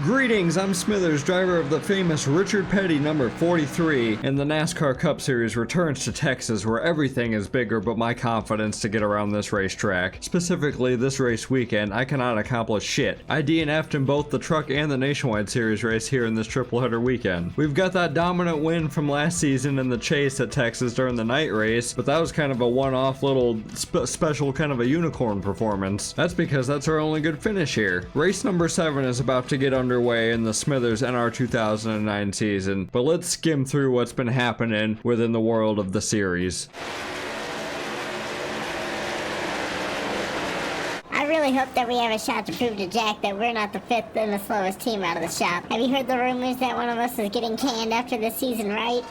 Greetings, I'm Smithers, driver of the famous Richard Petty number 43, and the NASCAR Cup Series returns to Texas where everything is bigger but my confidence to get around this racetrack. Specifically, this race weekend, I cannot accomplish shit. I DNF'd in both the Truck and the Nationwide Series race here in this triple header weekend. We've got that dominant win from last season in the chase at Texas during the night race, but that was kind of a one-off little special kind of a unicorn performance. That's because that's our only good finish here. Race number 7 is about to get underway in the Smithers NR2009 season, but let's skim through what's been happening within the world of the series. I really hope that we have a shot to prove to Jack that we're not the 5th and the slowest team out of the shop. Have you heard the rumors that one of us is getting canned after this season, right?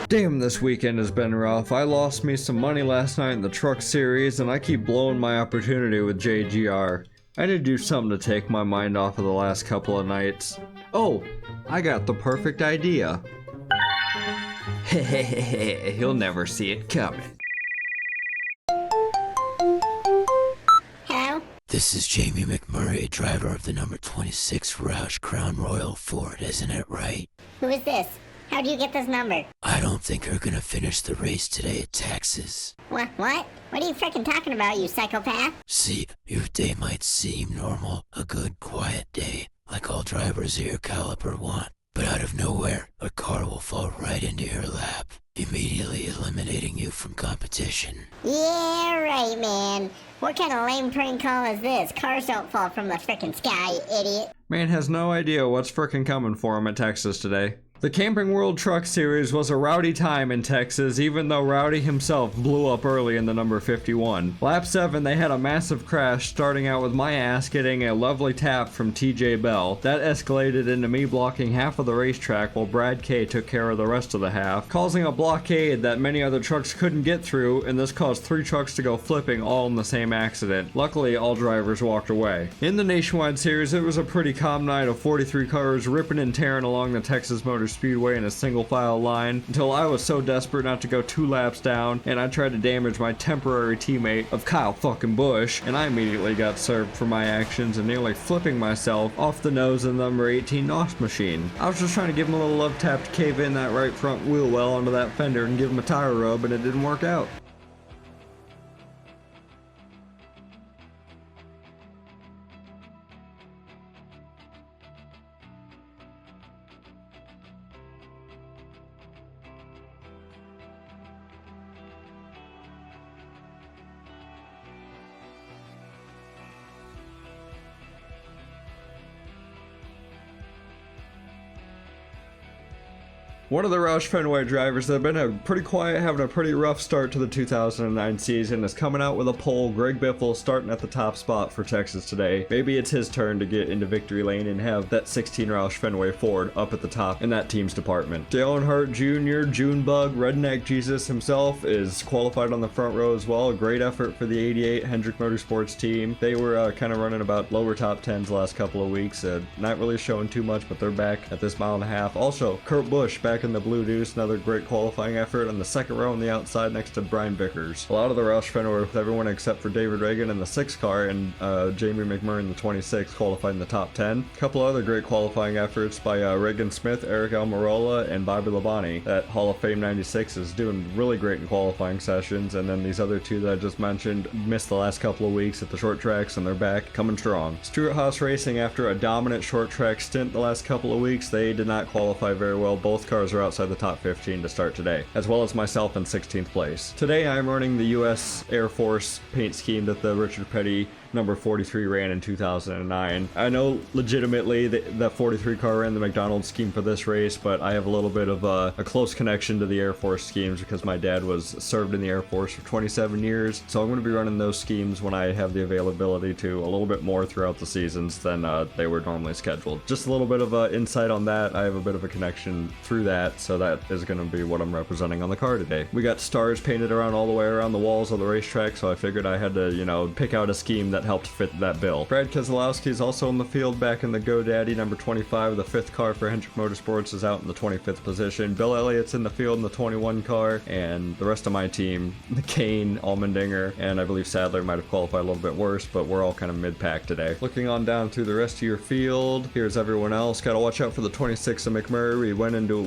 Damn, this weekend has been rough. I lost me some money last night in the Truck Series, and I keep blowing my opportunity with JGR. I need to do something to take my mind off of the last couple of nights. Oh, I got the perfect idea. Hehehehe, he'll never see it coming. Hello? This is Jamie McMurray, driver of the number 26 Roush Crown Royal Ford, isn't it right? Who is this? How'd you get this number? I don't think we're gonna finish the race today at Texas. What? What are you frickin' talking about, you psychopath? See, your day might seem normal, a good, quiet day, like all drivers of your caliber want. But out of nowhere, a car will fall right into your lap, immediately eliminating you from competition. Yeah, right, man. What kind of lame prank call is this? Cars don't fall from the frickin' sky, you idiot. Man has no idea what's frickin' coming for him at Texas today. The Camping World Truck Series was a rowdy time in Texas, even though Rowdy himself blew up early in the number 51. Lap 7, they had a massive crash, starting out with my ass getting a lovely tap from TJ Bell. That escalated into me blocking half of the racetrack while Brad K took care of the rest of the half, causing a blockade that many other trucks couldn't get through, and this caused 3 trucks to go flipping all in the same accident. Luckily, all drivers walked away. In the Nationwide Series, it was a pretty calm night of 43 cars ripping and tearing along the Texas Motor Speedway in a single file line until I was so desperate not to go 2 laps down and I tried to damage my temporary teammate of Kyle fucking Busch, and I immediately got served for my actions and nearly flipping myself off the nose of the number 18 NOS machine. I was just trying to give him a little love tap to cave in that right front wheel well onto that fender and give him a tire rub, and it didn't work out. One of the Roush Fenway drivers that have been pretty quiet, having a pretty rough start to the 2009 season, is coming out with a pole. Greg Biffle starting at the top spot for Texas today. Maybe it's his turn to get into victory lane and have that 16 Roush Fenway Ford up at the top in that team's department. Dale Earnhardt Jr., Junebug, Redneck Jesus himself is qualified on the front row as well. A great effort for the 88 Hendrick Motorsports team. They were kind of running about lower top 10s the last couple of weeks. Not really showing too much, but they're back at this mile and a half. Also, Kurt Busch back in the Blue Deuce, another great qualifying effort on the second row on the outside next to Brian Vickers. A lot of the Roush Fenway with everyone except for David Reagan in the 6 car and Jamie McMurray in the 26 qualified in the top 10. A couple other great qualifying efforts by Reagan Smith, Eric Almirola, and Bobby Labonte. That Hall of Fame 96 is doing really great in qualifying sessions, and then these other 2 that I just mentioned missed the last couple of weeks at the short tracks, and they're back coming strong. Stewart Haas Racing, after a dominant short track stint the last couple of weeks, they did not qualify very well. Both cars are outside the top 15 to start today, as well as myself in 16th place. Today I'm running the U.S. Air Force paint scheme that the Richard Petty number 43 ran in 2009. I know legitimately that 43 car ran the McDonald's scheme for this race, but I have a little bit of a close connection to the Air Force schemes because my dad was served in the Air Force for 27 years, so I'm going to be running those schemes when I have the availability to a little bit more throughout the seasons than they were normally scheduled. Just a little bit of insight on that. I have a bit of a connection through that, so that is going to be what I'm representing on the car today. We got stars painted around all the way around the walls of the racetrack, so I figured I had to, you know, pick out a scheme that helped fit that bill. Brad Keselowski is also in the field back in the GoDaddy number 25. The 5th car for Hendrick Motorsports is out in the 25th position. Bill Elliott's in the field in the 21 car, and the rest of my team, Kane, Allmendinger, and I believe Sadler might have qualified a little bit worse, but we're all kind of mid-pack today. Looking on down through the rest of your field, here's everyone else. Gotta watch out for the 26 of McMurray.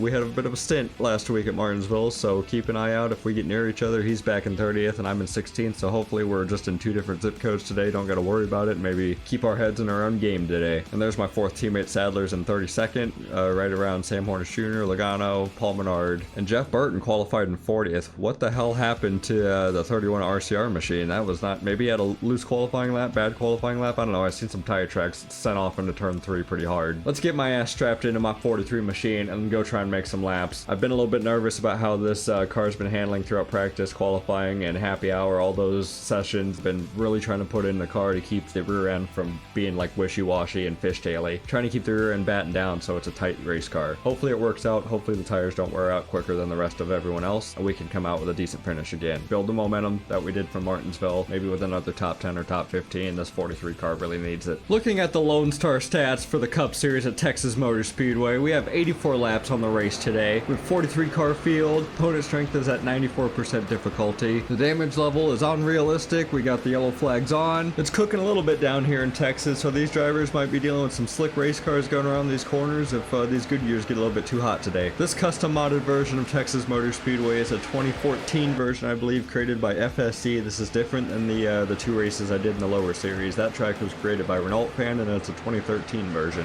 We had a bit of a stint last week at Martinsville, so keep an eye out. If we get near each other, he's back in 30th and I'm in 16th, so hopefully we're just in 2 different zip codes today. Don't gotta worry about it. Maybe keep our heads in our own game today. And there's my 4th teammate, Sadler's in 32nd, right around Sam Hornish Jr., Logano, Paul Menard, and Jeff Burton qualified in 40th. What the hell happened to the 31 RCR machine? That was not, maybe he had a loose qualifying lap, bad qualifying lap, I don't know. I've seen some tire tracks sent off into turn 3 pretty hard. Let's get my ass strapped into my 43 machine and go try and make some laps. I've been a little bit nervous about how this car's been handling throughout practice, qualifying, and happy hour, all those sessions. Been really trying to put in the car to keep the rear end from being like wishy-washy and fishtaily. Trying to keep the rear end battened down so it's a tight race car. Hopefully it works out. Hopefully the tires don't wear out quicker than the rest of everyone else, and we can come out with a decent finish again. Build the momentum that we did from Martinsville, maybe with another top 10 or top 15. This 43 car really needs it. Looking at the Lone Star stats for the Cup Series at Texas Motor Speedway, we have 84 laps on the race today. We have 43 car field. Opponent strength is at 94% difficulty. The damage level is unrealistic. We got the yellow flags on. It's cooking a little bit down here in Texas, so these drivers might be dealing with some slick race cars going around these corners if these Goodyears get a little bit too hot today. This custom modded version of Texas Motor Speedway is a 2014 version, I believe, created by FSC. This is different than the 2 races I did in the lower series. That track was created by Renault Fan, and it's a 2013 version.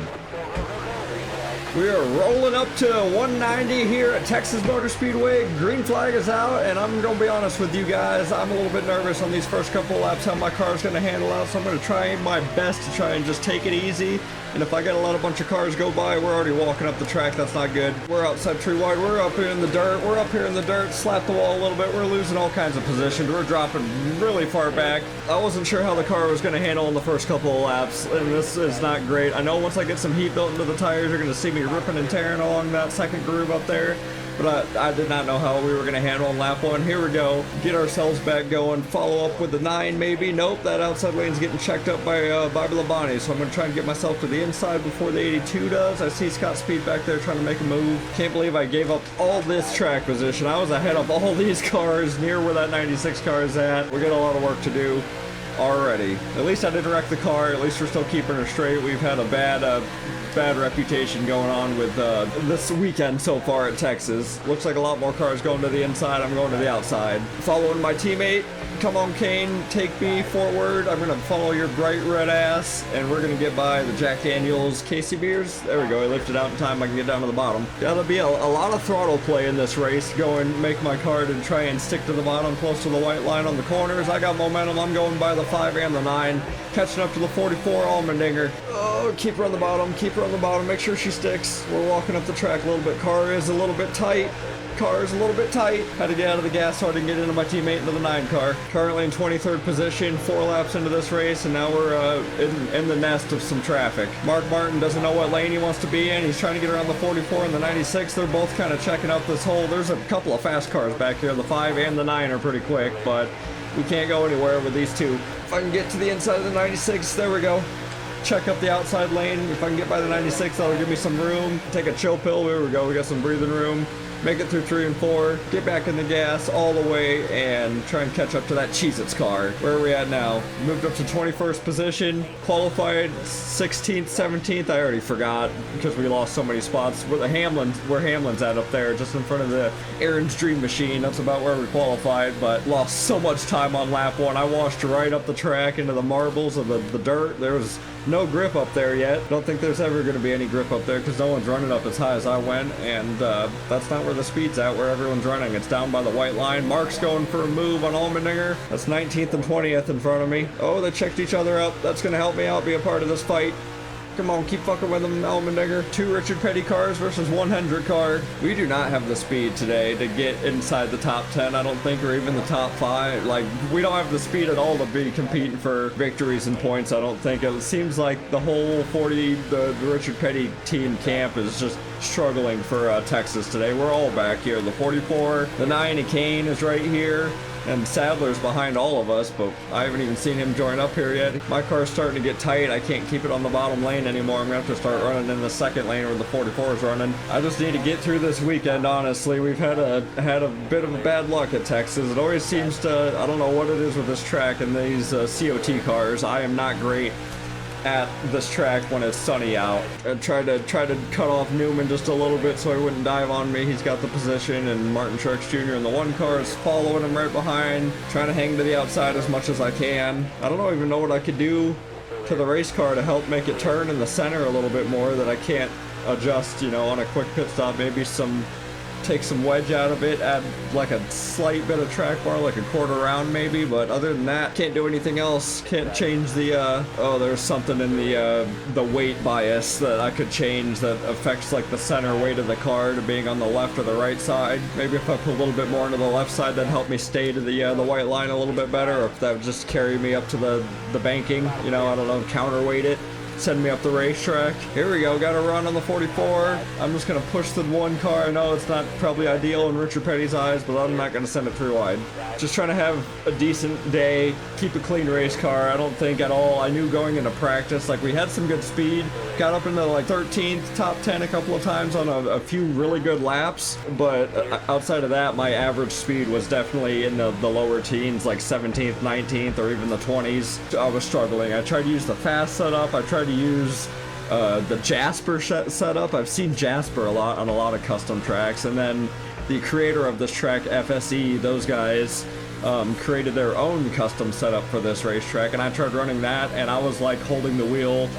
We are rolling up to 190 here at Texas Motor Speedway. Green flag is out, and I'm going to be honest with you guys. I'm a little bit nervous on these first couple of laps how my car's going to handle out, so I'm going to try my best to try and just take it easy. And if I get a bunch of cars go by, we're already walking up the track. That's not good. We're outside tree wide. We're up here in the dirt. We're up here in the dirt. Slap the wall a little bit. We're losing all kinds of positions. We're dropping really far back. I wasn't sure how the car was going to handle in the first couple of laps, and this is not great. I know once I get some heat built into the tires, you're going to see me ripping and tearing along that second groove up there. But I did not know how we were going to handle in lap 1. Here we go. Get ourselves back going. Follow up with the 9 maybe. Nope, that outside lane's getting checked up by Bobby Labonte. So I'm going to try and get myself to the inside before the 82 does. I see Scott Speed back there trying to make a move. Can't believe I gave up all this track position. I was ahead of all these cars near where that 96 car is at. We got a lot of work to do already. At least I didn't wreck the car. At least we're still keeping her straight. We've had a bad reputation going on with this weekend so far at Texas. Looks like a lot more cars going to the inside. I'm going to the outside. Following my teammate. Come on, Kane, take me forward. I'm going to follow your bright red ass, and we're going to get by the Jack Daniels Casey beers. There we go. I lifted out in time. I can get down to the bottom. That'll be a lot of throttle play in this race. Go and make my car and try and stick to the bottom, close to the white line on the corners. I got momentum. I'm going by the 5 and the 9. Catching up to the 44 Allmendinger. Oh, keep her on the bottom. Keep her on the bottom. Make sure she sticks. We're walking up the track a little bit. Car is a little bit tight. Car is a little bit tight. Had to get out of the gas so I didn't get into my teammate into the 9 car. Currently in 23rd position, 4 laps into this race, and now we're in the nest of some traffic. Mark Martin doesn't know what lane he wants to be in. He's trying to get around the 44 and the 96. They're both kind of checking out this hole. There's a couple of fast cars back here. The 5 and the 9 are pretty quick, but we can't go anywhere with these 2. If I can get to the inside of the 96, there we go. Check up the outside lane. If I can get by the 96, that'll give me some room. Take a chill pill. There we go. We got some breathing room. Make it through 3 and 4, get back in the gas all the way, and try and catch up to that Cheez-Its car. Where are we at now? Moved up to 21st position, qualified 16th, 17th, I already forgot, because we lost so many spots. Where Hamlin's at up there, just in front of the Aaron's Dream Machine. That's about where we qualified, but lost so much time on lap 1. I washed right up the track into the marbles of the dirt. There was no grip up there yet. Don't think there's ever going to be any grip up there because no one's running up as high as I went, and that's not where the speed's at, where everyone's running. It's down by the white line. Mark's going for a move on Allmendinger. That's 19th and 20th in front of me. Oh, they checked each other up. That's going to help me out, be a part of this fight. Come on, keep fucking with him, Allmendinger. 2 Richard Petty cars versus 100 car. We do not have the speed today to get inside the top 10, I don't think, or even the top 5. Like, we don't have the speed at all to be competing for victories and points, I don't think. It seems like the whole 40, the Richard Petty team camp is just struggling for Texas today. We're all back here. The 44, the 90 Kane is right here. And Sadler's behind all of us, but I haven't even seen him join up here yet. My car's starting to get tight. I can't keep it on the bottom lane anymore. I'm gonna have to start running in the second lane where the 44 is running. I just need to get through this weekend, honestly. We've had a bit of a bad luck at Texas. It always seems to, I don't know what it is with this track and these COT cars. I am not great at this track when it's sunny out. I tried to cut off Newman just a little bit so he wouldn't dive on me. He's got the position, and Martin Truex Jr. in the 1 car is following him right behind, trying to hang to the outside as much as I can. I don't even know what I could do to the race car to help make it turn in the center a little bit more that I can't adjust, you know, on a quick pit stop. Maybe take some wedge out of it, add like a slight bit of track bar, like a quarter round maybe, but other than that, can't do anything else. Can't change the, oh, there's something in the weight bias that I could change that affects like the center weight of the car to being on the left or the right side. Maybe if I put a little bit more into the left side, that'd help me stay to the white line a little bit better, or if that would just carry me up to the banking, you know, I don't know, counterweight it. Send me up the racetrack. Here we go, got a run on the 44. I'm just gonna push the 1 car. I know it's not probably ideal in Richard Petty's eyes, but I'm not gonna send it through wide. Just trying to have a decent day, keep a clean race car. I don't think at all, I knew going into practice, like we had some good speed, got up into like 13th, top 10 a couple of times on a few really good laps, but outside of that, my average speed was definitely in the lower teens, like 17th, 19th, or even the 20s. I was struggling. I tried to use the fast setup. I tried to use the Jasper setup. I've seen Jasper a lot on a lot of custom tracks, and then the creator of this track, FSE, those guys created their own custom setup for this racetrack, and I tried running that, and I was like holding the wheel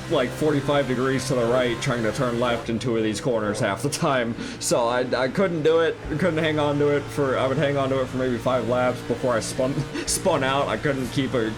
like 45 degrees to the right, trying to turn left in 2 of these corners half the time. So I couldn't do it. Couldn't hang on to it for. I would hang on to it for maybe 5 laps before I spun out. I couldn't keep a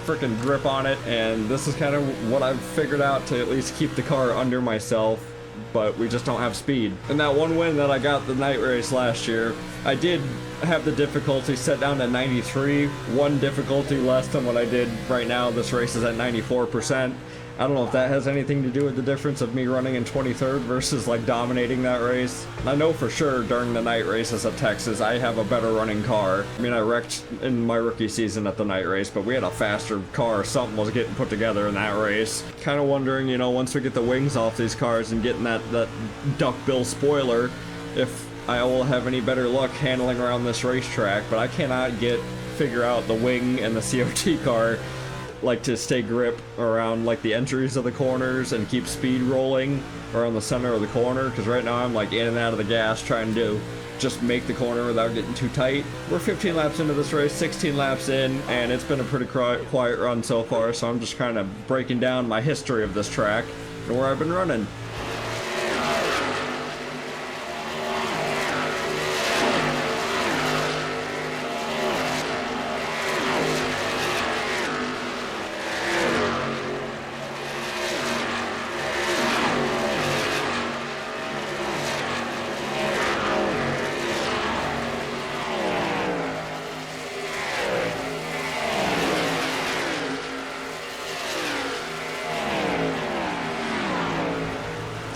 freaking grip on it, and this is kind of what I've figured out to at least keep the car under myself. But we just don't have speed. And that 1 win that I got the night race last year, I did have the difficulty set down to 93, 1 difficulty less than what I did right now. This race is at 94%. I don't know if that has anything to do with the difference of me running in 23rd versus like dominating that race. I know for sure during the night races at Texas, I have a better running car. I mean, I wrecked in my rookie season at the night race, but we had a faster car. Something was getting put together in that race. Kind of wondering, you know, once we get the wings off these cars and getting that duckbill spoiler, if I will have any better luck handling around this racetrack, but I cannot figure out the wing and the COT car like to stay grip around like the entries of the corners and keep speed rolling around the center of the corner, because right now I'm like in and out of the gas trying to just make the corner without getting too tight. We're 15 laps into this race, 16 laps in, and it's been a pretty quiet run so far, so I'm just kind of breaking down my history of this track and where I've been running.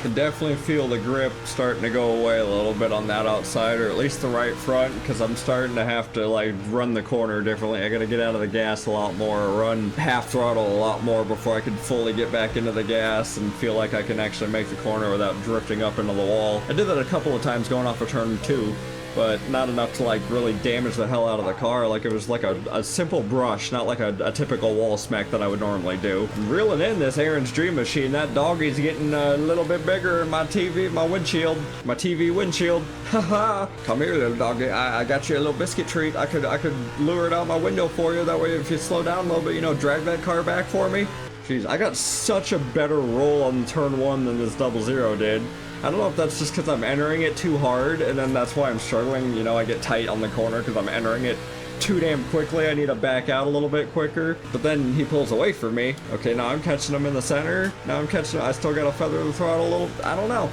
Can definitely feel the grip starting to go away a little bit on that outside, or at least the right front, because I'm starting to have to like run the corner differently. I gotta get out of the gas a lot more, run half throttle a lot more before I can fully get back into the gas and feel like I can actually make the corner without drifting up into the wall. I did that a couple of times going off of turn 2. But not enough to like really damage the hell out of the car. Like it was like a simple brush, not like a typical wall smack that I would normally do. I'm reeling in this Aaron's Dream Machine. That doggie's getting a little bit bigger in my TV, my TV windshield. Haha. Come here, little doggy. I got you a little biscuit treat. I could lure it out my window for you. That way if you slow down a little bit, you know, drag that car back for me. Jeez, I got such a better roll on turn 1 than this 00 did. I don't know if that's just because I'm entering it too hard, and then that's why I'm struggling. You know, I get tight on the corner because I'm entering it too damn quickly. I need to back out a little bit quicker. But then he pulls away from me. Okay, now I'm catching him in the center. Now I'm catching him. I still got to feather the throttle a little. I don't know.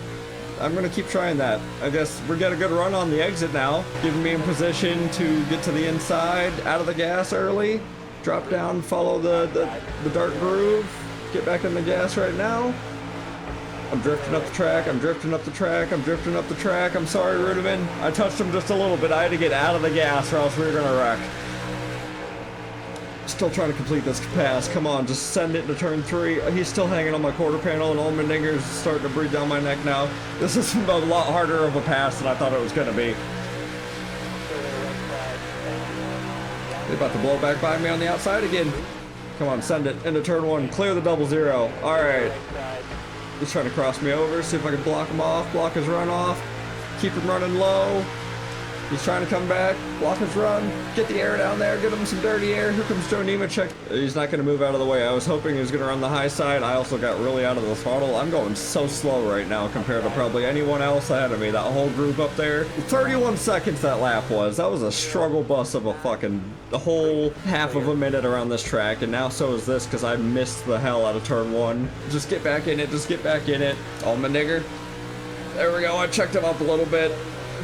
I'm going to keep trying that. I guess we get a good run on the exit now, giving me in position to get to the inside, out of the gas early, drop down, follow the dark groove, get back in the gas right now. I'm drifting up the track, I'm drifting up the track, I'm drifting up the track. I'm sorry, Rudiman. I touched him just a little bit. I had to get out of the gas or else we were going to wreck. Still trying to complete this pass. Come on, just send it into turn 3. He's still hanging on my quarter panel, and Allmendinger's starting to breathe down my neck now. This is a lot harder of a pass than I thought it was going to be. They're about to blow back by me on the outside again. Come on, send it into turn 1. Clear the 0-0. All right. He's trying to cross me over. See if I can block him off. Block his run off. Keep him running low. He's trying to come back, block his run, get the air down there, get him some dirty air. Here comes Joe Nemechek. He's not going to move out of the way. I was hoping he was going to run the high side. I also got really out of the throttle. I'm going so slow right now compared to probably anyone else ahead of me. That whole group up there. 31 seconds that lap was. That was a struggle bus of a whole half of a minute around this track. And now so is this because I missed the hell out of turn 1. Just get back in it. Just get back in it. Allmendinger. There we go. I checked him up a little bit.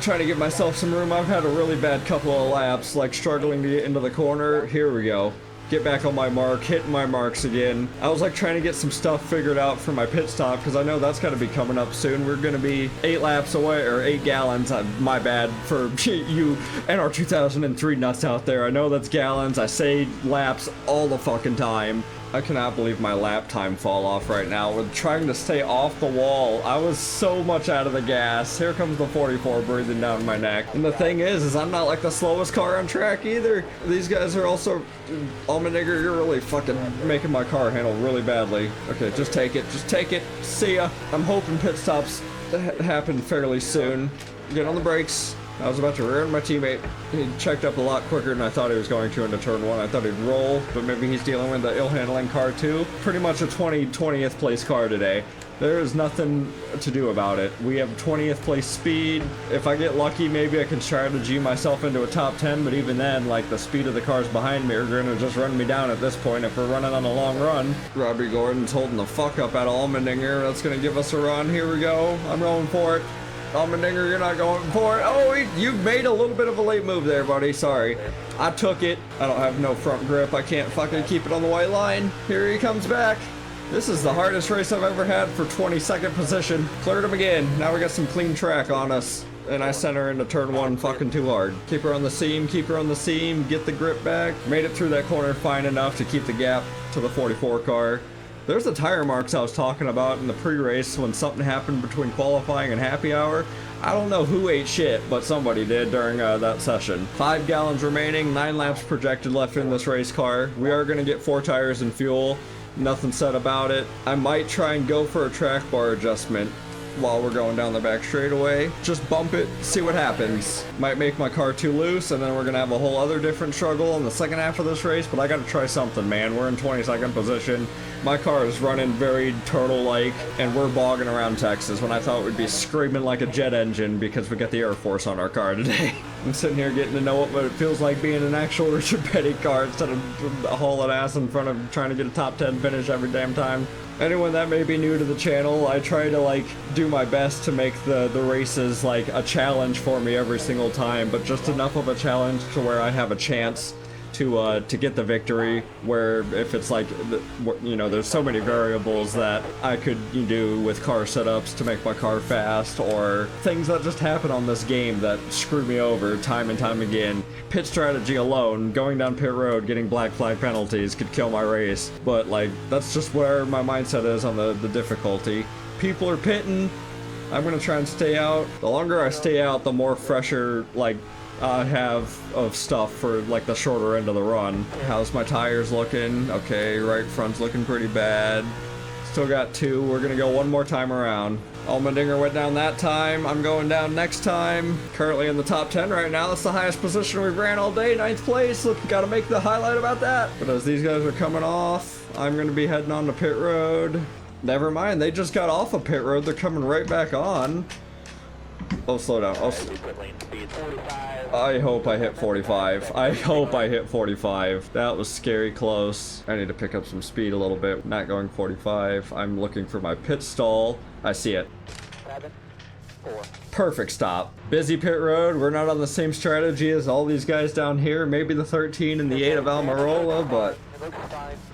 Trying to give myself some room. I've had a really bad couple of laps, like struggling to get into the corner. Here we go. Get back on my mark, hitting my marks again. I was like trying to get some stuff figured out for my pit stop because I know that's got to be coming up soon. We're going to be 8 laps away, or 8 gallons. My bad for you NR2003 nuts out there. I know that's gallons. I say laps all the fucking time. I cannot believe my lap time fall off right now. We're trying to stay off the wall. I was so much out of the gas. Here comes the 44 breathing down my neck. And the thing is I'm not like the slowest car on track either. These guys are also... Allmendinger, you're really fucking making my car handle really badly. Okay, just take it. Just take it. See ya. I'm hoping pit stops happen fairly soon. Get on the brakes. I was about to rear end my teammate. He checked up a lot quicker than I thought he was going to into turn 1. I thought he'd roll, but maybe he's dealing with the ill-handling car too. Pretty much a 20th place car today. There is nothing to do about it. We have 20th place speed. If I get lucky, maybe I can strategy myself into a top 10, but even then, like, the speed of the cars behind me are gonna just run me down at this point if we're running on a long run. Robbie Gordon's holding the fuck up out of Allmendinger. That's gonna give us a run. Here we go. I'm rolling for it. Allmendinger, you're not going for it. Oh, you made a little bit of a late move there, buddy. Sorry. I took it. I don't have no front grip. I can't fucking keep it on the white line. Here he comes back. This is the hardest race I've ever had for 22nd position. Cleared him again. Now we got some clean track on us. And I sent her into turn 1 fucking too hard. Keep her on the seam, keep her on the seam, get the grip back. Made it through that corner fine enough to keep the gap to the 44 car. There's the tire marks I was talking about in the pre-race when something happened between qualifying and happy hour. I don't know who ate shit, but somebody did during that session. 5 gallons remaining, 9 laps projected left in this race car. We are going to get 4 tires and fuel. Nothing said about it. I might try and go for a track bar adjustment while we're going down the back straightaway. Just bump it, see what happens. Might make my car too loose, and then we're gonna have a whole other different struggle in the second half of this race, but I gotta try something, man. We're in 22nd position. My car is running very turtle-like, and we're bogging around Texas when I thought we'd be screaming like a jet engine because we got the Air Force on our car today. I'm sitting here getting to know what it feels like being an actual Richard Petty car instead of hauling ass in front of trying to get a top 10 finish every damn time. Anyone that may be new to the channel, I try to like do my best to make the races like a challenge for me every single time, but just enough of a challenge to where I have a chance to get the victory, where if it's like, you know, there's so many variables that I could do with car setups to make my car fast, or things that just happen on this game that screw me over time and time again. Pit strategy alone, going down pit road, getting black flag penalties could kill my race, but like, that's just where my mindset is on the difficulty. People are pitting, I'm gonna try and stay out. The longer I stay out, the more fresher, like, I have of stuff for like the shorter end of the run. How's my tires looking? Okay, right front's looking pretty bad. Still got 2. We're gonna go one more time around. Allmendinger went down that time. I'm going down next time. Currently in the top 10 right now. That's the highest position we've ran all day. 9th place. Look, gotta make the highlight about that. But as these guys are coming off, I'm gonna be heading on to pit road. Never mind, they just got off of pit road. They're coming right back on. Oh, slow down. Oh, I hope I hit 45. I hope I hit 45. That was scary close. I need to pick up some speed a little bit. Not going 45. I'm looking for my pit stall. I see it. 7, 4. Perfect stop. Busy pit road. We're not on the same strategy as all these guys down here. Maybe the 13 and the 8 of Almirola, but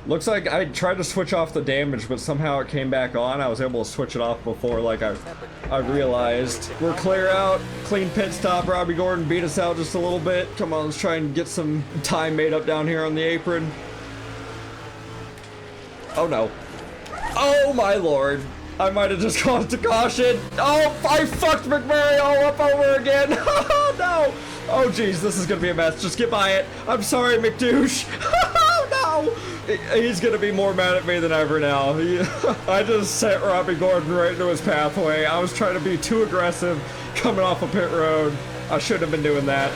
looks like I tried to switch off the damage, but somehow it came back on. I was able to switch it off before, like I realized. We're clear out. Clean pit stop. Robbie Gordon beat us out just a little bit. Come on, let's try and get some time made up down here on the apron. Oh no. Oh my lord. I might have just caused a caution. Oh, I fucked McMurray all up over again. Oh no. Oh geez, this is gonna be a mess. Just get by it. I'm sorry, McDouche. Oh no. He's gonna be more mad at me than ever now. I just sent Robbie Gordon right into his pathway. I was trying to be too aggressive coming off a pit road. I shouldn't have been doing that.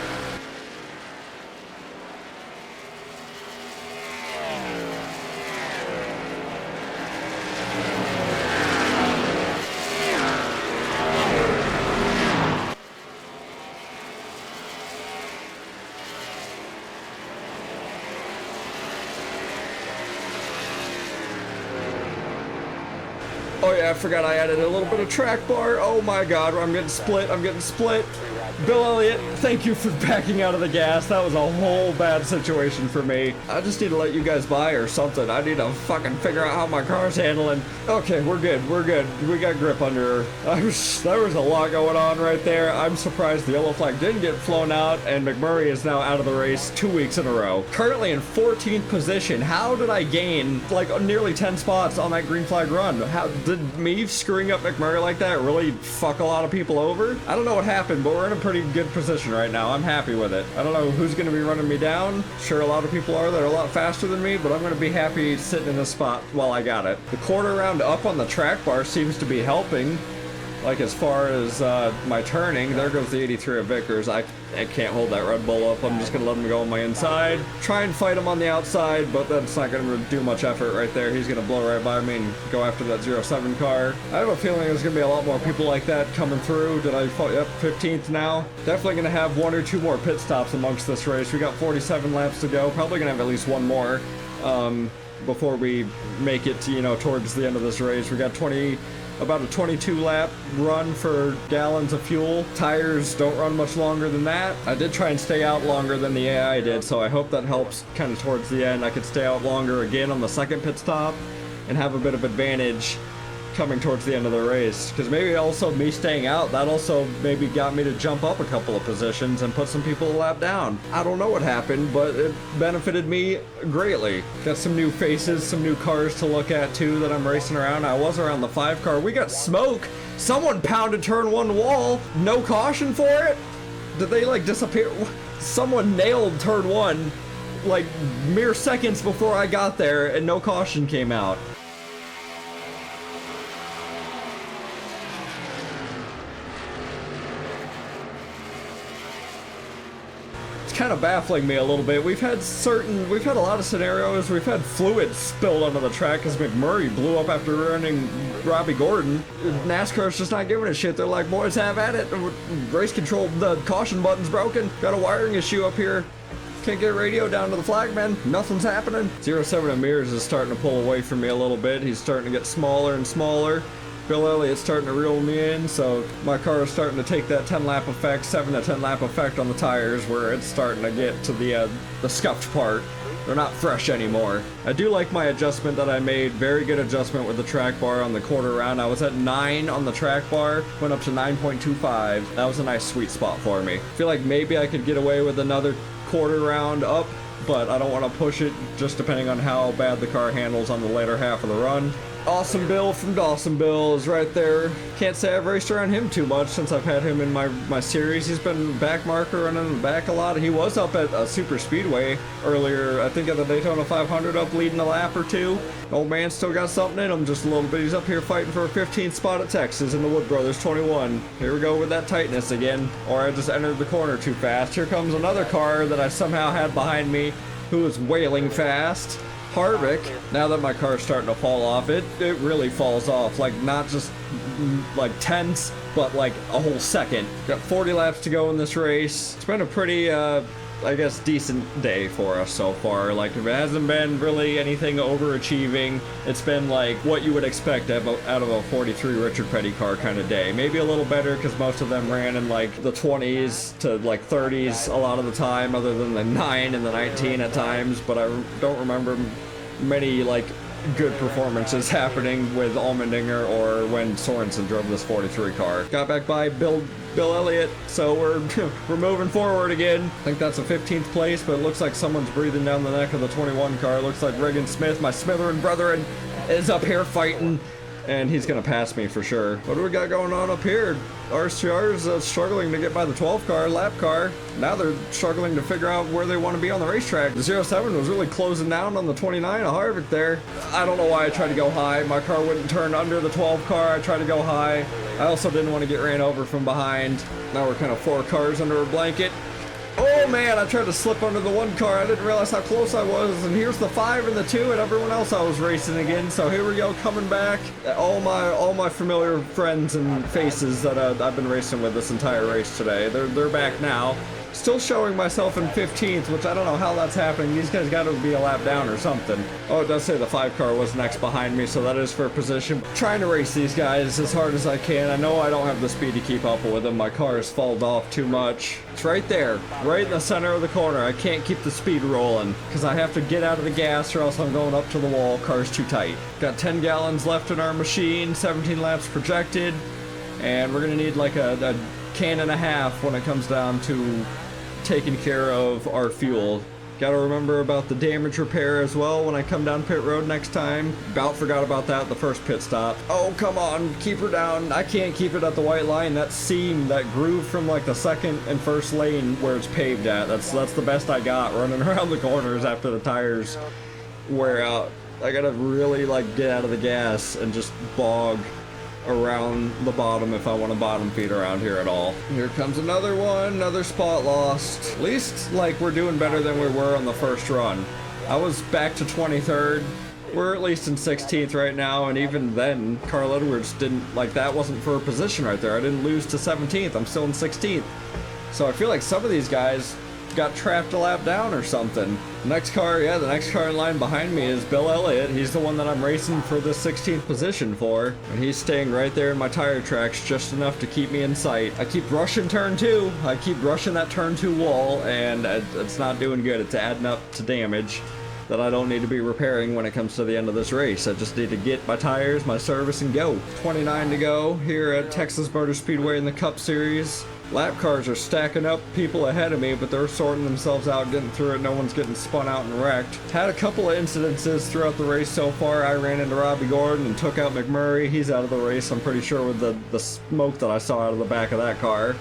Oh yeah, I forgot I added a little bit of track bar. Oh my god, I'm getting split. I'm getting split. Bill Elliott, thank you for backing out of the gas. That was a whole bad situation for me. I just need to let you guys by or something. I need to fucking figure out how my car's handling. Okay, we're good. We're good. We got grip under her. There was a lot going on right there. I'm surprised the yellow flag didn't get flown out, and McMurray is now out of the race 2 weeks in a row. Currently in 14th position. How did I gain like nearly 10 spots on that green flag run? How did me screwing up McMurray like that really fuck a lot of people over? I don't know what happened, but we're in a pretty good position right now. I'm happy with it. I don't know who's going to be running me down. Sure, a lot of people are that are a lot faster than me, but I'm going to be happy sitting in this spot while I got it. The quarter round up on the track bar seems to be helping. Like as far as my turning, there goes the 83 of Vickers. I can't hold that Red Bull up. I'm just going to let him go on my inside. Try and fight him on the outside, but that's not going to do much effort right there. He's going to blow right by me and go after that 07 car. I have a feeling there's going to be a lot more people like that coming through. Did I fall? Yep, 15th now. Definitely going to have 1 or 2 more pit stops amongst this race. We got 47 laps to go. Probably going to have at least 1 more before we make it, you know, towards the end of this race. We got about a 22 lap run for gallons of fuel. Tires don't run much longer than that. I did try and stay out longer than the AI did, so I hope that helps kind of towards the end. I could stay out longer again on the second pit stop and have a bit of advantage coming towards the end of the race, because maybe also me staying out, that also maybe got me to jump up a couple of positions and put some people a lap down. I don't know what happened, but it benefited me greatly. Got some new faces, some new cars to look at too that I'm racing around. I was around the 5 car. We got smoke. Someone pounded turn 1 wall. No caution for it. Did they like disappear? Someone nailed turn 1 like mere seconds before I got there, and no caution came out. Kind of baffling me a little bit. We've had a lot of scenarios. We've had fluid spilled onto the track because McMurray blew up after running Robbie Gordon. NASCAR's just not giving a shit. They're like, boys, have at it. Race control, the caution button's broken. Got a wiring issue up here. Can't get radio down to the flagman. Nothing's happening. 07 Amirs is starting to pull away from me a little bit. He's starting to get smaller and smaller. Bill Elliott's starting to reel me in, so my car is starting to take that 10 lap effect, 7 to 10 lap effect on the tires, where it's starting to get to the scuffed part. They're not fresh anymore. I do like my adjustment that I made. Very good adjustment with the track bar on the quarter round. I was at 9 on the track bar, went up to 9.25. That was a nice sweet spot for me. I feel like maybe I could get away with another quarter round up, but I don't want to push it, just depending on how bad the car handles on the later half of the run. Awesome Bill from Dawsonville is right there. Can't say I've raced around him too much since I've had him in my series. He's been back marker running in the back a lot. He was up at a super speedway earlier, I think at the Daytona 500, up leading a lap or 2. Old man still got something in him just a little bit. He's up here fighting for a 15th spot at Texas in the Wood Brothers 21. Here we go with that tightness again. Or I just entered the corner too fast. Here comes another car that I somehow had behind me who is wailing fast. Harvick. Now that my car's starting to fall off, it really falls off. Like, not just like tenths, but like a whole second. Got 40 laps to go in this race. It's been a pretty, I guess, decent day for us so far. Like, it hasn't been really anything overachieving. It's been like what you would expect out of a 43 Richard Petty car kind of day. Maybe a little better because most of them ran in like the 20s to like 30s a lot of the time, other than the 9 and the 19 at times. But I don't remember many like good performances happening with Allmendinger or when Sorensen drove this 43 car. Got back by Bill Elliott, so we're moving forward again. I think that's a 15th place, but it looks like someone's breathing down the neck of the 21 car. It looks like Regan Smith, my Smitherin brethren, is up here fighting, and he's gonna pass me for sure. What do we got going on up here? RCR's struggling to get by the 12 car, lap car. Now they're struggling to figure out where they want to be on the racetrack. The 07 was really closing down on the 29 of Harvick there. I don't know why I tried to go high. My car wouldn't turn under the 12 car. I tried to go high. I also didn't want to get ran over from behind. Now we're kind of 4 cars under a blanket. Oh man, I tried to slip under the 1 car. I didn't realize how close I was. And here's the 5 and the 2 and everyone else I was racing again. So here we go, coming back. All my familiar friends and faces that I've been racing with this entire race today. They're back now. Still showing myself in 15th, which I don't know how that's happening. These guys got to be a lap down or something. Oh, it does say the 5 car was next behind me, so that is for position. Trying to race these guys as hard as I can. I know I don't have the speed to keep up with them. My car has fallen off too much. It's right there, right in the center of the corner. I can't keep the speed rolling because I have to get out of the gas or else I'm going up to the wall. Car's too tight. Got 10 gallons left in our machine, 17 laps projected, and we're gonna need like a can and a half when it comes down to taking care of our fuel. Gotta remember about the damage repair as well when I come down pit road next time. About forgot about that the first pit stop. Oh, come on, keep her down. I can't keep it at the white line. That seam, that groove from like the second and first lane where it's paved at, that's the best I got running around the corners after the tires wear out. I gotta really like get out of the gas and just bog around the bottom if I want to bottom feed around here at all. Here comes another one, another spot lost. At least like we're doing better than we were on the first run. I was back to 23rd. We're at least in 16th right now, and even then Carl Edwards didn't, like, that wasn't for a position right there. I didn't lose to 17th. I'm still in 16th. So I feel like some of these guys got trapped a lap down or something. The next car in line behind me is Bill Elliott. He's the one that I'm racing for the 16th position for, and he's staying right there in my tire tracks just enough to keep me in sight. I keep rushing turn 2. I keep rushing that turn 2 wall, and it's not doing good. It's adding up to damage that I don't need to be repairing when it comes to the end of this race. I just need to get my tires, my service, and go. 29 to go here at Texas Motor Speedway in the Cup Series. Lap cars are stacking up people ahead of me, but they're sorting themselves out, getting through it. No one's getting spun out and wrecked. Had a couple of incidences throughout the race so far. I ran into Robbie Gordon and took out McMurray. He's out of the race, I'm pretty sure, with the smoke that I saw out of the back of that car.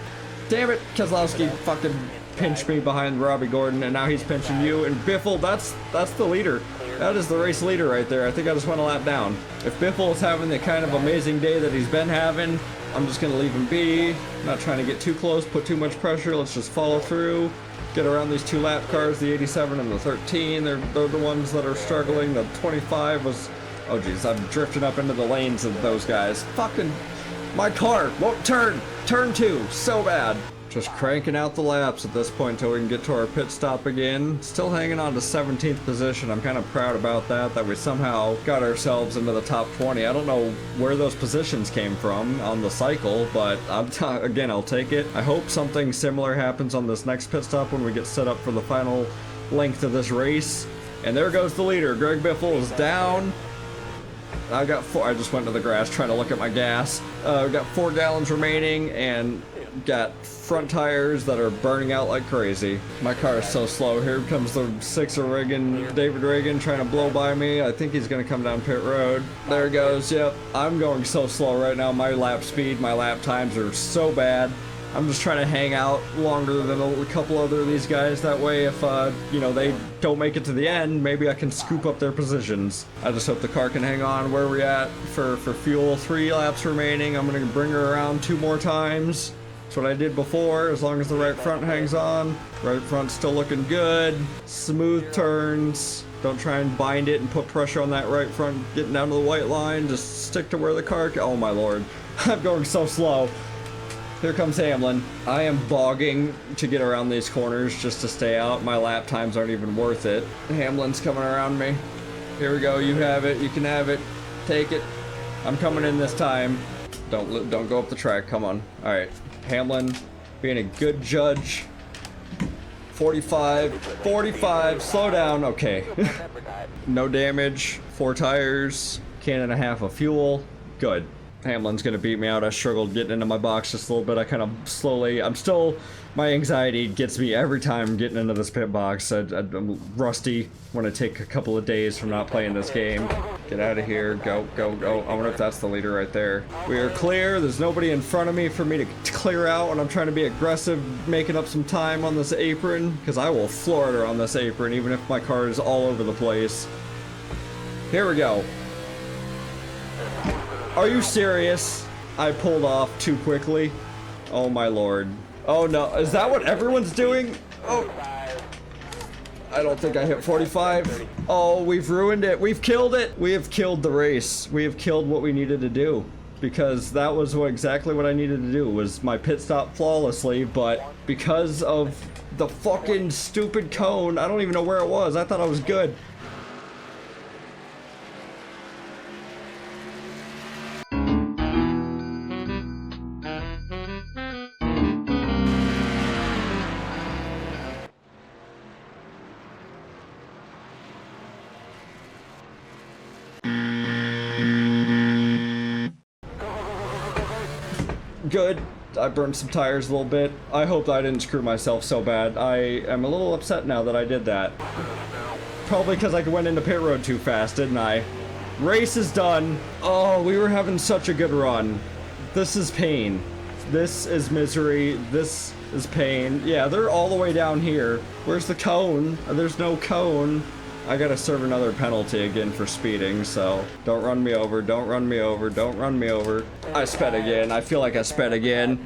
Damn it, Keselowski fucking pinched me behind Robbie Gordon, and now he's pinching you. And Biffle, that's the leader. That is the race leader right there. I think I just went a lap down. If Biffle is having the kind of amazing day that he's been having, I'm just going to leave him be. Not trying to get too close, put too much pressure. Let's just follow through. Get around these 2 lap cars, the 87 and the 13. They're the ones that are struggling. The 25 was... Oh, geez, I'm drifting up into the lanes of those guys. Fucking... My car won't turn. Turn 2. So bad. Just cranking out the laps at this point until we can get to our pit stop again. Still hanging on to 17th position. I'm kind of proud about that we somehow got ourselves into the top 20. I don't know where those positions came from on the cycle, but again, I'll take it. I hope something similar happens on this next pit stop when we get set up for the final length of this race. And there goes the leader. Greg Biffle is down. I got 4. I just went to the grass trying to look at my gas. We got 4 gallons remaining and got front tires that are burning out like crazy. My car is so slow. Here comes the 6er Reagan, David Reagan, trying to blow by me. I think he's going to come down pit road. There he goes. Yep, I'm going so slow right now. My lap speed, my lap times are so bad. I'm just trying to hang out longer than a couple other of these guys. That way, if, they don't make it to the end, maybe I can scoop up their positions. I just hope the car can hang on. Where are we at for fuel? 3 laps remaining. I'm going to bring her around 2 more times. That's what I did before, as long as the right front hangs on. Right front's still looking good. Smooth turns. Don't try and bind it and put pressure on that right front getting down to the white line. Just stick to where the car... Oh my lord. I'm going so slow. Here comes Hamlin. I am bogging to get around these corners just to stay out. My lap times aren't even worth it. Hamlin's coming around me. Here we go. You have it. You can have it. Take it. I'm coming in this time. Don't go up the track. Come on. All right. Hamlin being a good judge. 45. 45. Slow down. Okay. No damage. 4 tires. Can and a half of fuel. Good. Hamlin's gonna beat me out. I struggled getting into my box just a little bit. I kind of slowly, my anxiety gets me every time getting into this pit box. I'm rusty when I take a couple of days from not playing this game. Get out of here, go, go, go. I wonder if that's the leader right there. We are clear. There's nobody in front of me for me to clear out, and I'm trying to be aggressive, making up some time on this apron, because I will floor it on this apron, even if my car is all over the place. Here we go. Are you serious? I pulled off too quickly. Oh my lord. Oh no, is that what everyone's doing? Oh. I don't think I hit 45. Oh, we've ruined it. We've killed it. We have killed the race. We have killed what we needed to do. Because that was exactly what I needed to do, was my pit stop flawlessly, but because of the fucking stupid cone, I don't even know where it was. I thought I was good. Good. I burned some tires a little bit. I hope I didn't screw myself so bad. I am a little upset now that I did that. Probably because I went into pit road too fast, didn't I? Race is done. Oh, we were having such a good run. This is pain. This is misery. This is pain. Yeah, they're all the way down here. Where's the cone? There's no cone. I gotta serve another penalty again for speeding, so don't run me over, don't run me over, don't run me over. I sped again. I feel like I sped again.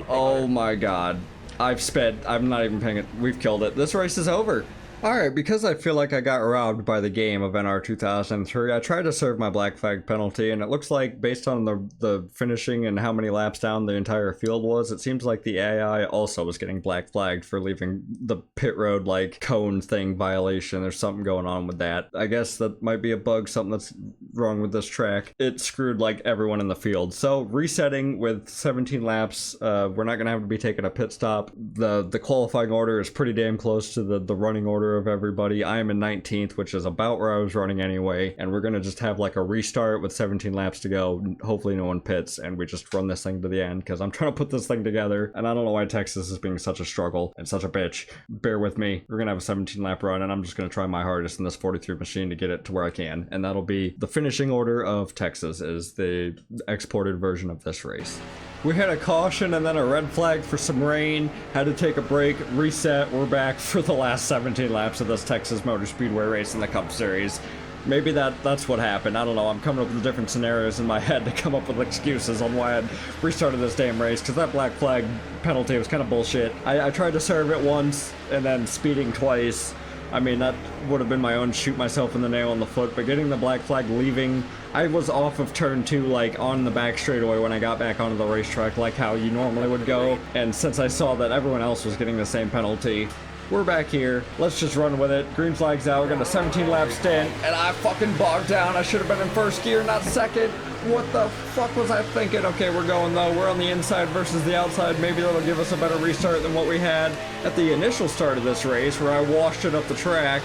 Oh my god. I've sped. I'm not even paying it. We've killed it. This race is over. Alright, because I feel like I got robbed by the game of NR2003, I tried to serve my black flag penalty, and it looks like, based on the finishing and how many laps down the entire field was, it seems like the AI also was getting black flagged for leaving the pit road, like, cone thing violation. There's something going on with that. I guess that might be a bug, something that's wrong with this track. It screwed, like, everyone in the field. So, resetting with 17 laps, we're not gonna have to be taking a pit stop. The qualifying order is pretty damn close to the running order of everybody. I am in 19th, which is about where I was running anyway, and we're gonna just have like a restart with 17 laps to go. Hopefully no one pits, and we just run this thing to the end, because I'm trying to put this thing together, and I don't know why Texas is being such a struggle and such a bitch. Bear with me. We're gonna have a 17 lap run, and I'm just gonna try my hardest in this 43 machine to get it to where I can, and that'll be the finishing order of Texas, is the exported version of this race. We had a caution and then a red flag for some rain, had to take a break, reset, we're back for the last 17 laps of this Texas Motor Speedway race in the Cup Series. Maybe that's what happened, I don't know. I'm coming up with different scenarios in my head to come up with excuses on why I'd restarted this damn race, because that black flag penalty was kind of bullshit. I tried to serve it once, and then speeding twice. I mean, that would have been my own shoot myself in the nail on the foot, but getting the black flag leaving, I was off of turn 2, like, on the back straightaway when I got back onto the racetrack, like how you normally would go, and since I saw that everyone else was getting the same penalty, we're back here. Let's just run with it. Green flag's out. We got a 17-lap stint, and I fucking bogged down. I should have been in first gear, not second. What the fuck was I thinking? Okay, we're going though. We're on the inside versus the outside. Maybe that'll give us a better restart than what we had at the initial start of this race, where I washed it up the track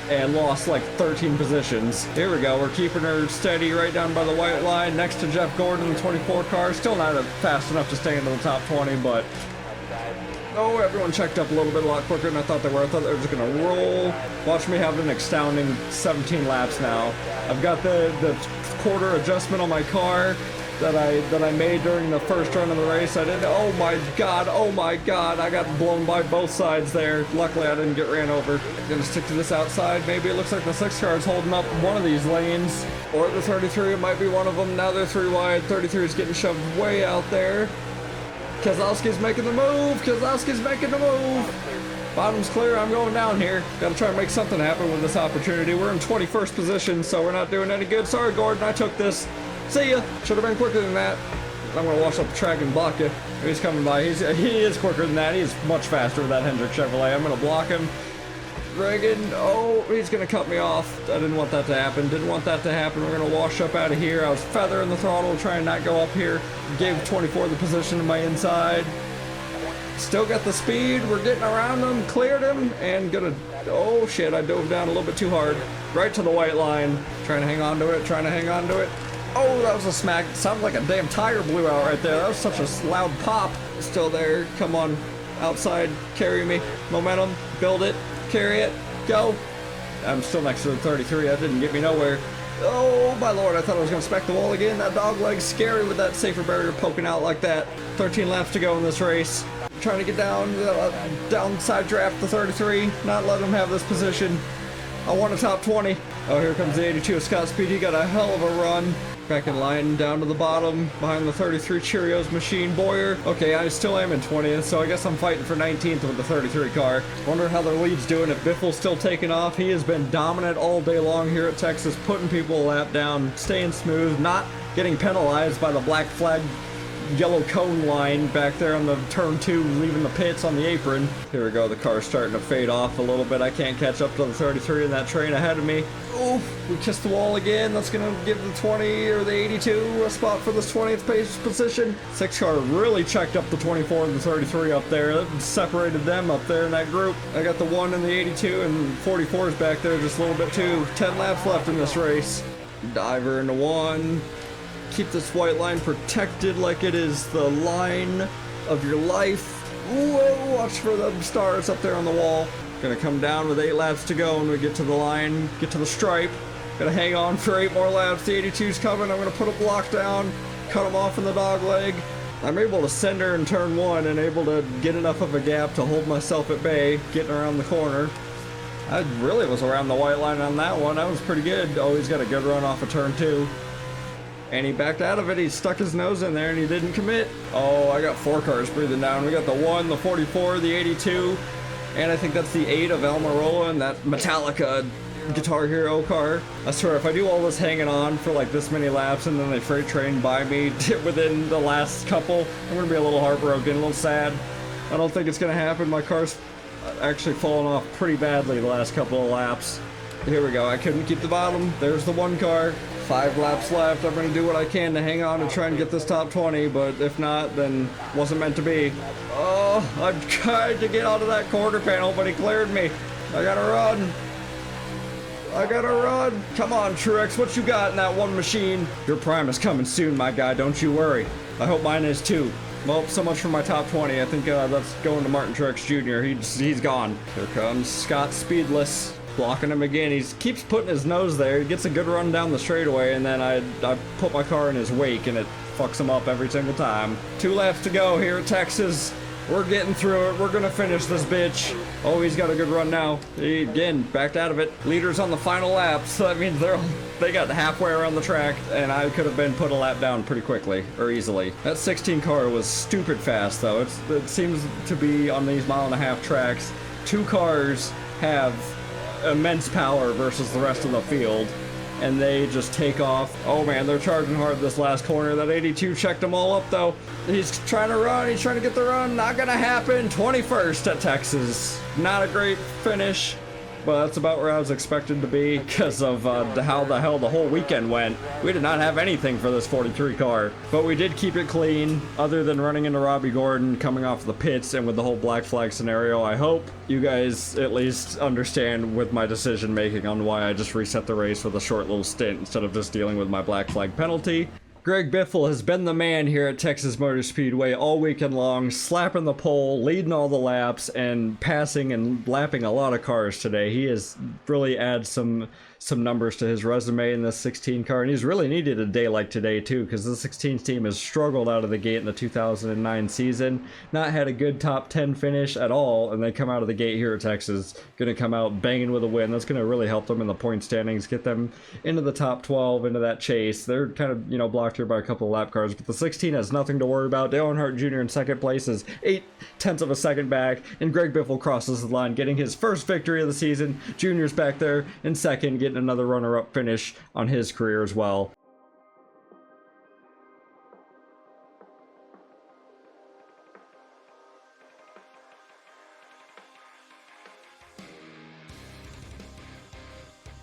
and lost like 13 positions. Here we go. We're keeping her steady right down by the white line next to Jeff Gordon, the 24 car. Still not fast enough to stay into the top 20, but oh, everyone checked up a lot quicker than I thought they were. I thought they were just gonna roll. Watch me have an astounding 17 laps now. I've got the quarter adjustment on my car that I made during the first run of the race. I did. Oh my god, I got blown by both sides there. Luckily I didn't get ran over. Gonna stick to this outside. Maybe it looks like the 6 car is holding up one of these lanes, or the 33, it might be one of them. Now they're 3 wide. 33 is getting shoved way out there. Kozlowski's making the move. Kozlowski's making the move. Bottom's clear. I'm going down here. Gotta try and make something happen with this opportunity. We're in 21st position, so we're not doing any good. Sorry, Gordon. I took this. See ya. Should have been quicker than that. I'm gonna wash up the track and block you. He's coming by. He is quicker than that. He's much faster with that Hendrick Chevrolet. I'm gonna block him. Reagan, oh, he's gonna cut me off. I didn't want that to happen. Didn't want that to happen. We're gonna wash up out of here. I was feathering the throttle, trying not go up here. Gave 24 the position to my inside. Still got the speed. We're getting around him, cleared him, and gonna, oh shit, I dove down a little bit too hard. Right to the white line. Trying to hang on to it, trying to hang on to it. Oh, that was a smack. Sounded like a damn tire blew out right there. That was such a loud pop. Still there. Come on. Outside. Carry me. Momentum. Build it. Carry it. Go. I'm still next to the 33. That didn't get me nowhere. Oh, my lord. I thought I was going to spec the wall again. That dog leg's scary with that safer barrier poking out like that. 13 laps to go in this race. Trying to get down. Downside draft the 33. Not let him have this position. I want a top 20. Oh, here comes the 82 of Scott Speed. He got a hell of a run. Back in line, down to the bottom, behind the 33 Cheerios machine Boyer. Okay, I still am in 20th, so I guess I'm fighting for 19th with the 33 car. Wonder how their lead's doing, if Biffle's still taking off. He has been dominant all day long here at Texas, putting people a lap down, staying smooth, not getting penalized by the black flag yellow cone line back there on the turn 2, leaving the pits on the apron. Here we go, the car's starting to fade off a little bit. I can't catch up to the 33 in that train ahead of me. Oof, we kissed the wall again. That's gonna give the 20 or the 82 a spot for this 20th pace position. 6 car really checked up the 24 and the 33 up there. That separated them up there in that group. I got the 1 and the 82 and 44 is back there just a little bit too. 10 laps left in this race. Diver into 1. Keep this white line protected like it is the line of your life. Whoa, watch for the stars up there on the wall. Gonna come down with 8 laps to go when we get to the line, get to the stripe. Gonna hang on for 8 more laps. The 82's coming. I'm gonna put a block down, cut him off in the dog leg. I'm able to send her in turn 1 and able to get enough of a gap to hold myself at bay, getting around the corner. I really was around the white line on that one. That was pretty good. Oh, he's got a good run off of turn 2. And he backed out of it. He stuck his nose in there and he didn't commit. Oh, I got 4 cars breathing down. We got the 1, the 44, the 82, and I think that's the 8 of Almirola and that Metallica Guitar Hero car. I swear, if I do all this hanging on for like this many laps and then they freight train by me within the last couple, I'm gonna be a little heartbroken, a little sad. I don't think it's gonna happen. My car's actually fallen off pretty badly the last couple of laps. Here we go. I couldn't keep the bottom. There's the 1 car. 5 laps left. I'm going to do what I can to hang on and try and get this top 20, but if not, then wasn't meant to be. Oh, I tried to get out of that quarter panel, but he cleared me. I gotta run. I gotta run. Come on, Truex, what you got in that one machine? Your prime is coming soon, my guy. Don't you worry. I hope mine is too. Well, so much for my top 20. I think that's going to Martin Truex Jr. He's gone. Here comes Scott Speedless. Blocking him again. He keeps putting his nose there. He gets a good run down the straightaway, and then I put my car in his wake, and it fucks him up every single time. 2 laps to go here at Texas. We're getting through it. We're gonna finish this bitch. Oh, he's got a good run now. He, again, backed out of it. Leaders on the final lap, so that means they got halfway around the track, and I could have been put a lap down pretty quickly, or easily. That 16 car was stupid fast, though. It seems to be on these 1.5-mile tracks. 2 cars have immense power versus the rest of the field, and they just take off. Oh man, they're charging hard this last corner. That 82 checked them all up though. He's trying to run, he's trying to get the run. Not gonna happen. 21st at Texas. Not a great finish, but that's about where I was expected to be because of how the hell the whole weekend went. We did not have anything for this 43 car, but we did keep it clean, other than running into Robbie Gordon coming off the pits and with the whole black flag scenario. I hope you guys at least understand with my decision making on why I just reset the race with a short little stint instead of just dealing with my black flag penalty. Greg Biffle has been the man here at Texas Motor Speedway all weekend long, slapping the pole, leading all the laps, and passing and lapping a lot of cars today. He has really added some numbers to his resume in this 16 car, and he's really needed a day like today too, because the 16 team has struggled out of the gate in the 2009 season, not had a good top 10 finish at all, and they come out of the gate here at Texas, gonna come out banging with a win. That's gonna really help them in the point standings, get them into the top 12, into that chase. They're kind of, blocked here by a couple of lap cars, but the 16 has nothing to worry about. Dale Earnhardt Jr. in second place is 0.8 of a second back, and Greg Biffle crosses the line, getting his first victory of the season. Junior's back there in second, getting another runner-up finish on his career as well.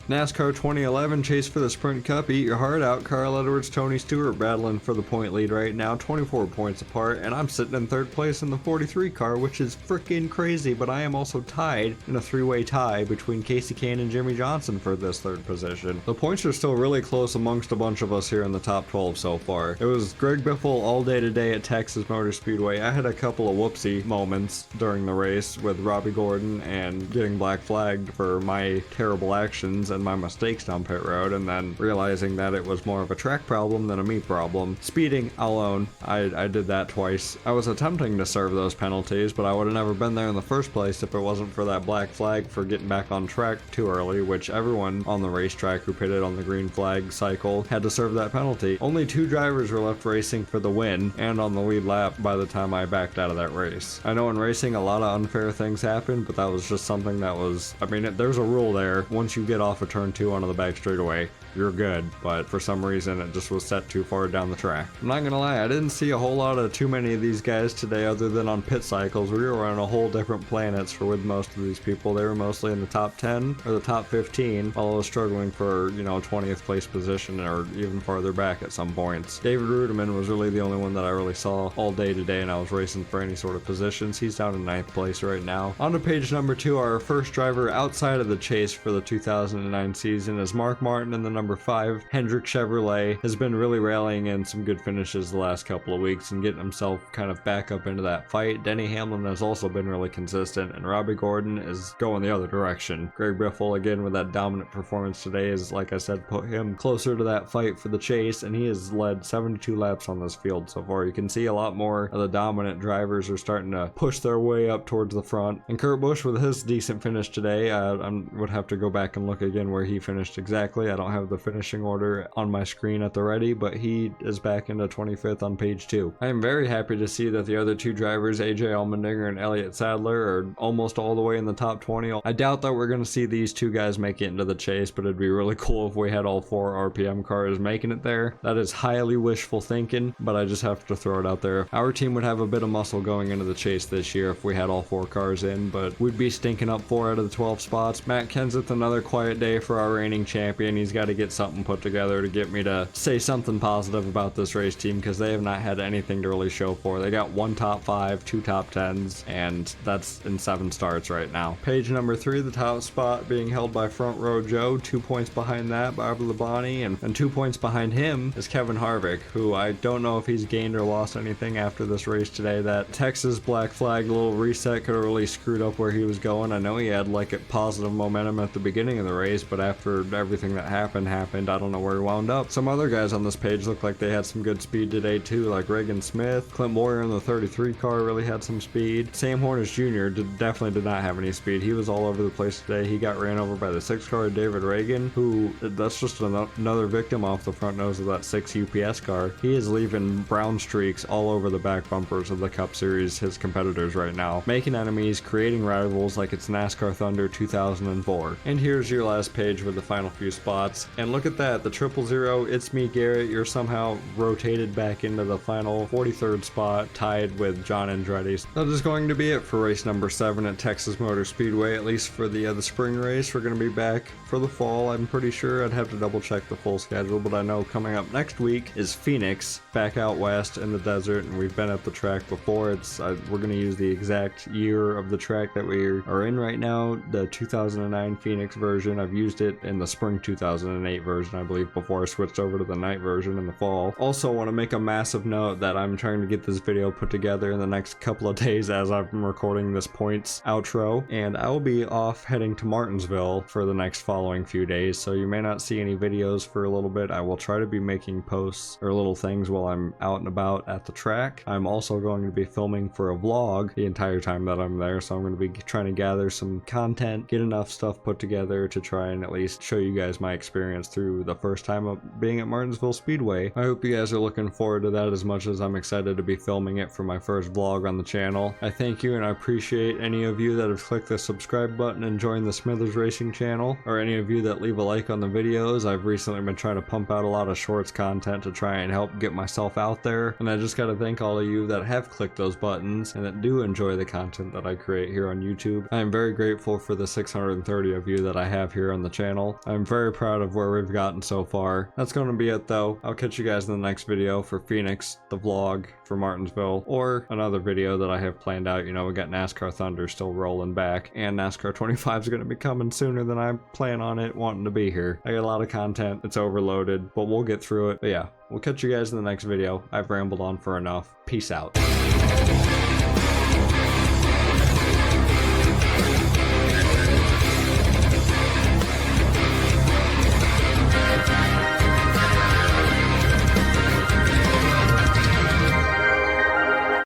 NASCAR 2011 chase for the Sprint Cup. Eat your heart out. Carl Edwards, Tony Stewart battling for the point lead right now, 24 points apart, and I'm sitting in third place in the 43 car, which is freaking crazy, but I am also tied in a three-way tie between Casey Kane and Jimmy Johnson for this third position. The points are still really close amongst a bunch of us here in the top 12 so far. It was Greg Biffle all day today at Texas Motor Speedway. I had a couple of whoopsie moments during the race with Robbie Gordon and getting black flagged for my terrible actions and my mistakes down pit road, and then realizing that it was more of a track problem than a me problem. Speeding, I'll own. I did that twice. I was attempting to serve those penalties, but I would have never been there in the first place if it wasn't for that black flag for getting back on track too early, which everyone on the racetrack who pitted on the green flag cycle had to serve that penalty. Only 2 drivers were left racing for the win and on the lead lap by the time I backed out of that race. I know in racing a lot of unfair things happen, but that was just something that was, I mean, there's a rule there. Once you get off of turn 2 onto the back straightaway, you're good, but for some reason it just was set too far down the track. I'm not gonna lie, I didn't see a whole lot of too many of these guys today other than on pit cycles. We were on a whole different planets with most of these people. They were mostly in the top 10 or the top 15, while I was struggling for, 20th place position or even farther back at some points. David Ruderman was really the only one that I really saw all day today, and I was racing for any sort of positions. He's down in 9th place right now. On to page number 2, our first driver outside of the chase for the 2009 season is Mark Martin in the number 5 Hendrick Chevrolet. Has been really rallying in some good finishes the last couple of weeks and getting himself kind of back up into that fight. Denny Hamlin has also been really consistent, and Robbie Gordon is going the other direction. Greg Biffle again with that dominant performance today is, like I said, put him closer to that fight for the chase, and he has led 72 laps on this field so far. You can see a lot more of the dominant drivers are starting to push their way up towards the front, and Kurt Busch with his decent finish today, I would have to go back and look again where he finished exactly. I don't have the finishing order on my screen at the ready, but he is back into 25th on page 2. I am very happy to see that the other 2 drivers, AJ Allmendinger and Elliott Sadler, are almost all the way in the top 20. I doubt that we're going to see these 2 guys make it into the chase, but it'd be really cool if we had all 4 RPM cars making it there. That is highly wishful thinking, but I just have to throw it out there. Our team would have a bit of muscle going into the chase this year if we had all 4 cars in, but we'd be stinking up 4 out of the 12 spots. Matt Kenseth, another quiet day for our reigning champion. He's got to get something put together to get me to say something positive about this race team, because they have not had anything to really show for. They got 1 top 5, 2 top 10s, and that's in 7 starts right now. Page number 3, the top spot being held by Front Row Joe, 2 points behind that, Bobby Labonte, and 2 points behind him is Kevin Harvick, who I don't know if he's gained or lost anything after this race today. That Texas black flag little reset could have really screwed up where he was going. I know he had like a positive momentum at the beginning of the race, but after everything that happened, I don't know where he wound up. Some other guys on this page look like they had some good speed today too, like Reagan Smith. Clint Boyer in the 33 car really had some speed. Sam Hornish Jr. definitely did not have any speed. He was all over the place today. He got ran over by the 6 car, David Reagan, who, that's just another victim off the front nose of that 6 UPS car. He is leaving brown streaks all over the back bumpers of the Cup Series, his competitors right now, making enemies, creating rivals like it's NASCAR Thunder 2004. And here's your last page with the final few spots, and look at that, the 000, it's me Garrett, you're somehow rotated back into the final 43rd spot, tied with John Andretti. That is going to be it for race number 7 at Texas Motor Speedway, at least for the spring race. We're going to be back for the fall, I'm pretty sure. I'd have to double check the full schedule, but I know coming up next week is Phoenix, back out west in the desert, and we've been at the track before. We're going to use the exact year of the track that we are in right now, the 2009 Phoenix version. I've used it in the spring 2008 version, I believe, before I switched over to the night version in the fall. Also want to make a massive note that I'm trying to get this video put together in the next couple of days as I'm recording this points outro, and I will be off heading to Martinsville for the next following few days, so you may not see any videos for a little bit. I will try to be making posts or little things while I'm out and about at the track. I'm also going to be filming for a vlog the entire time that I'm there, so I'm going to be trying to gather some content, get enough stuff put together to try and at least show you guys my experience through the first time of being at Martinsville Speedway. I hope you guys are looking forward to that as much as I'm excited to be filming it for my first vlog on the channel. I thank you, and I appreciate any of you that have clicked the subscribe button and joined the Smithers Racing channel, or any of you that leave a like on the videos. I've recently been trying to pump out a lot of shorts content to try and help get myself out there, and I just gotta thank all of you that have clicked those buttons and that do enjoy the content that I create here on YouTube. I am very grateful for the 630 of you that I have here in the channel. I'm very proud of where we've gotten so far. That's going to be it though. I'll catch you guys in the next video for Phoenix, the vlog for Martinsville, or another video that I have planned out. You know, we got NASCAR Thunder still rolling back, and NASCAR 25 is going to be coming sooner than I plan on it wanting to be here. I got a lot of content. It's overloaded, but we'll get through it. But yeah, we'll catch you guys in the next video. I've rambled on for enough. Peace out.